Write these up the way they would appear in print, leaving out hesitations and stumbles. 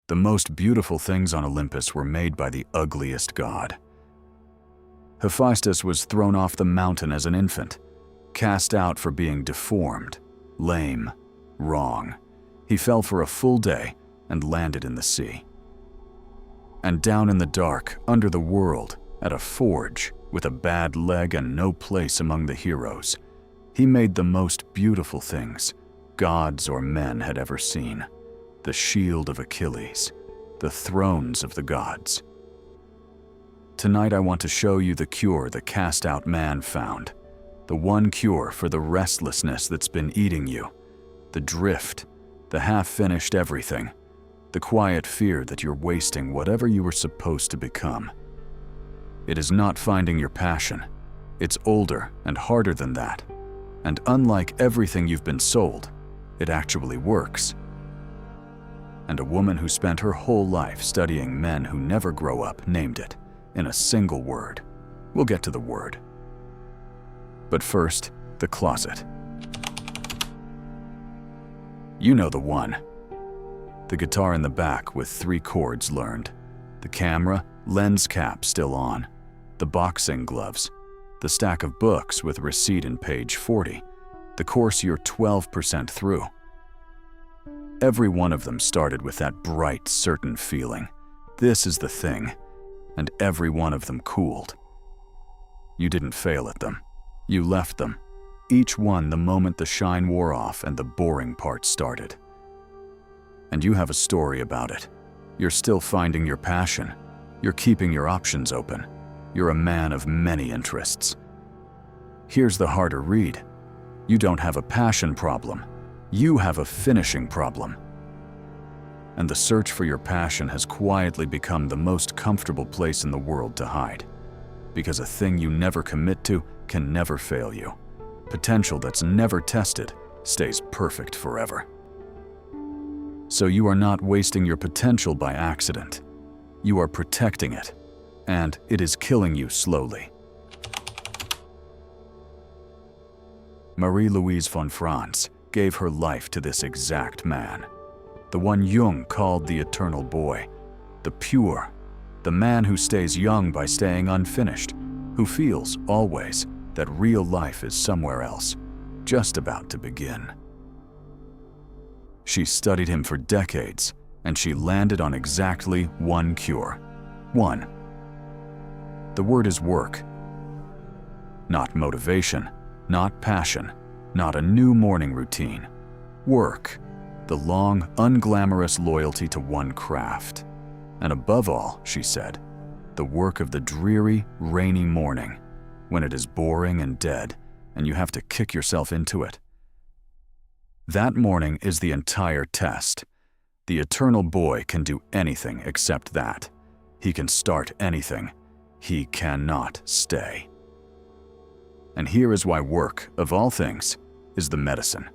The most beautiful things on Olympus were made by the ugliest god. Hephaestus was thrown off the mountain as an infant, cast out for being deformed, lame, wrong. He fell for a full day and landed in the sea. And down in the dark, under the world, at a forge, with a bad leg and no place among the heroes, he made the most beautiful things gods or men had ever seen. The shield of Achilles, the thrones of the gods. Tonight I want to show you the cure the cast-out man found, the one cure for the restlessness that's been eating you, the drift, the half-finished everything, the quiet fear that you're wasting whatever you were supposed to become. It is not finding your passion. It's older and harder than that. And unlike everything you've been sold, it actually works. And a woman who spent her whole life studying men who never grow up named it in a single word. We'll get to the word. But first, the closet. You know the one. The guitar in the back with 3 chords learned. The camera, lens cap still on. The boxing gloves. The stack of books with receipt in page 40. The course you're 12% through. Every one of them started with that bright, certain feeling. This is the thing. And every one of them cooled. You didn't fail at them. You left them. Each one the moment the shine wore off and the boring part started. And you have a story about it. You're still finding your passion. You're keeping your options open. You're a man of many interests. Here's the harder read. You don't have a passion problem. You have a finishing problem. And the search for your passion has quietly become the most comfortable place in the world to hide. Because a thing you never commit to can never fail you. Potential that's never tested stays perfect forever. So you are not wasting your potential by accident. You are protecting it, and it is killing you slowly. Marie-Louise von Franz gave her life to this exact man. The one Jung called the eternal boy, the Puer, the man who stays young by staying unfinished, who feels, always, that real life is somewhere else, just about to begin. She studied him for decades, and she landed on exactly one cure. One. The word is work. Not motivation, not passion, not a new morning routine. Work. The long, unglamorous loyalty to one craft. And above all, she said, the work of the dreary, rainy morning, when it is boring and dead, and you have to kick yourself into it. That morning is the entire test. The eternal boy can do anything except that. He can start anything. He cannot stay. And here is why work, of all things, is the medicine.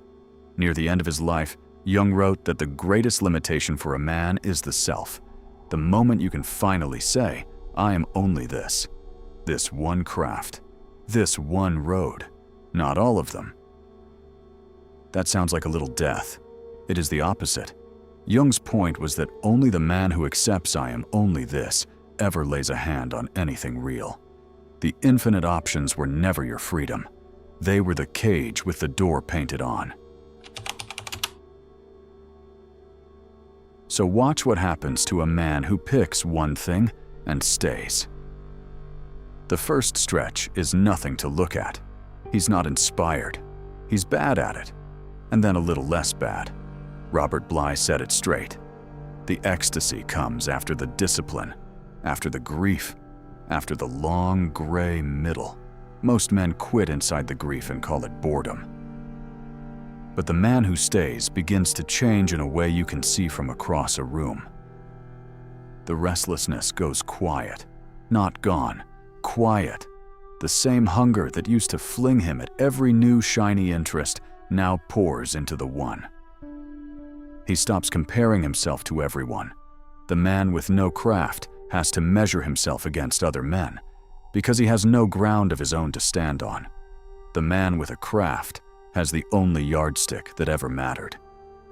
Near the end of his life, Jung wrote that the greatest limitation for a man is the self. The moment you can finally say, I am only this one craft, this one road, not all of them. That sounds like a little death. It is the opposite. Jung's point was that only the man who accepts I am only this ever lays a hand on anything real. The infinite options were never your freedom. They were the cage with the door painted on. So watch what happens to a man who picks one thing and stays. The first stretch is nothing to look at. He's not inspired. He's bad at it. And then a little less bad. Robert Bly said it straight. The ecstasy comes after the discipline, after the grief, after the long gray middle. Most men quit inside the grief and call it boredom. But the man who stays begins to change in a way you can see from across a room. The restlessness goes quiet, not gone, quiet. The same hunger that used to fling him at every new shiny interest now pours into the one. He stops comparing himself to everyone. The man with no craft has to measure himself against other men because he has no ground of his own to stand on. The man with a craft has the only yardstick that ever mattered,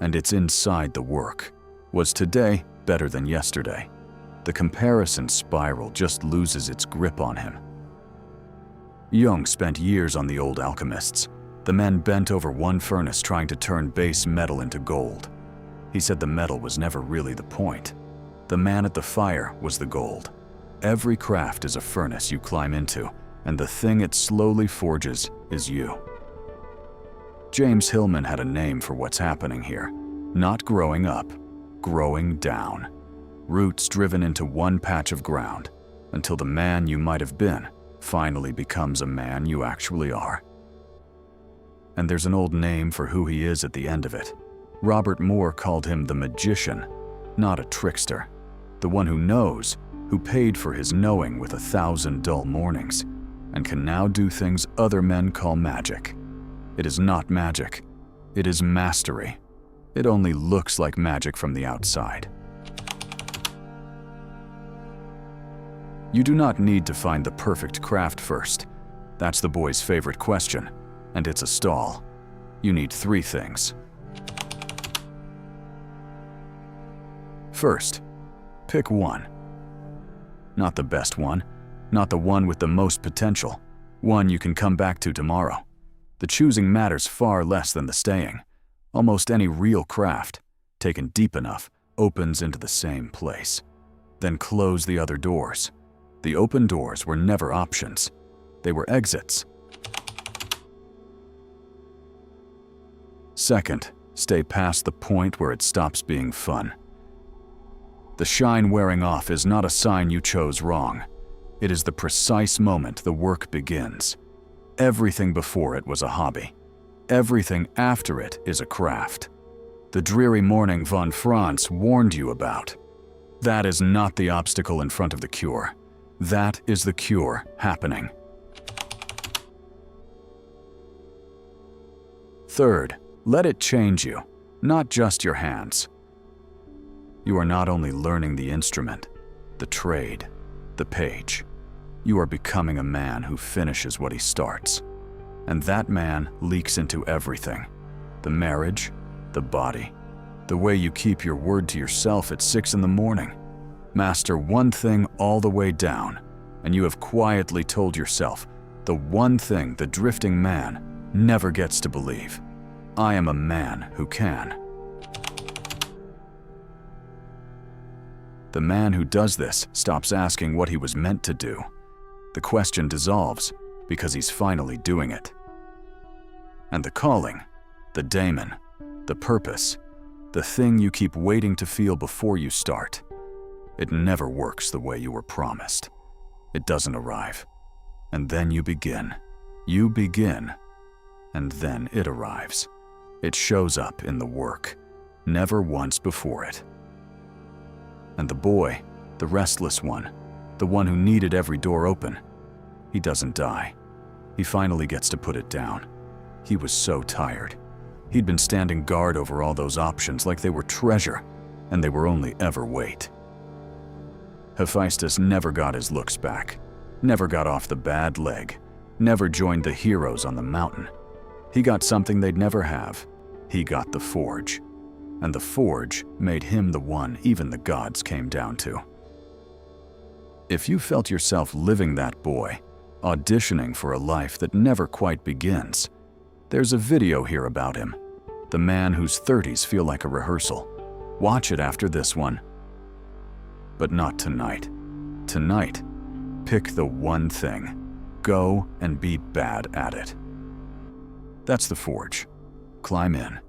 and it's inside the work. Was today better than yesterday. The comparison spiral just loses its grip on him. Jung spent years on the old alchemists, the men bent over one furnace trying to turn base metal into gold. He said the metal was never really the point. The man at the fire was the gold. Every craft is a furnace you climb into, and the thing it slowly forges is you. James Hillman had a name for what's happening here. Not growing up, growing down. Roots driven into one patch of ground, until the man you might have been finally becomes a man you actually are. And there's an old name for who he is at the end of it. Robert Moore called him the magician, not a trickster. The one who knows, who paid for his knowing with 1,000 dull mornings, and can now do things other men call magic. It is not magic. It is mastery. It only looks like magic from the outside. You do not need to find the perfect craft first. That's the boy's favorite question, and it's a stall. You need 3 things. First, pick one. Not the best one, not the one with the most potential, one you can come back to tomorrow. The choosing matters far less than the staying. Almost any real craft, taken deep enough, opens into the same place. Then close the other doors. The open doors were never options. They were exits. Second, stay past the point where it stops being fun. The shine wearing off is not a sign you chose wrong. It is the precise moment the work begins. Everything before it was a hobby. Everything after it is a craft. The dreary morning von Franz warned you about. That is not the obstacle in front of the cure. That is the cure happening. Third, let it change you, not just your hands. You are not only learning the instrument, the trade, the page. You are becoming a man who finishes what he starts. And that man leaks into everything. The marriage, the body, the way you keep your word to yourself at 6 in the morning. Master one thing all the way down, and you have quietly told yourself the one thing the drifting man never gets to believe. I am a man who can. The man who does this stops asking what he was meant to do. The question dissolves because he's finally doing it. And the calling, the daemon, the purpose, the thing you keep waiting to feel before you start, it never works the way you were promised. It doesn't arrive. And then you begin. You begin. And then it arrives. It shows up in the work, never once before it. And the boy, the restless one, the one who needed every door open, he doesn't die. He finally gets to put it down. He was so tired. He'd been standing guard over all those options like they were treasure, and they were only ever weight. Hephaestus never got his looks back, never got off the bad leg, never joined the heroes on the mountain. He got something they'd never have. He got the forge. And the forge made him the one even the gods came down to. If you felt yourself living that boy, auditioning for a life that never quite begins, there's a video here about him, the man whose 30s feel like a rehearsal. Watch it after this one. But not tonight. Tonight, pick the one thing. Go and be bad at it. That's the forge. Climb in.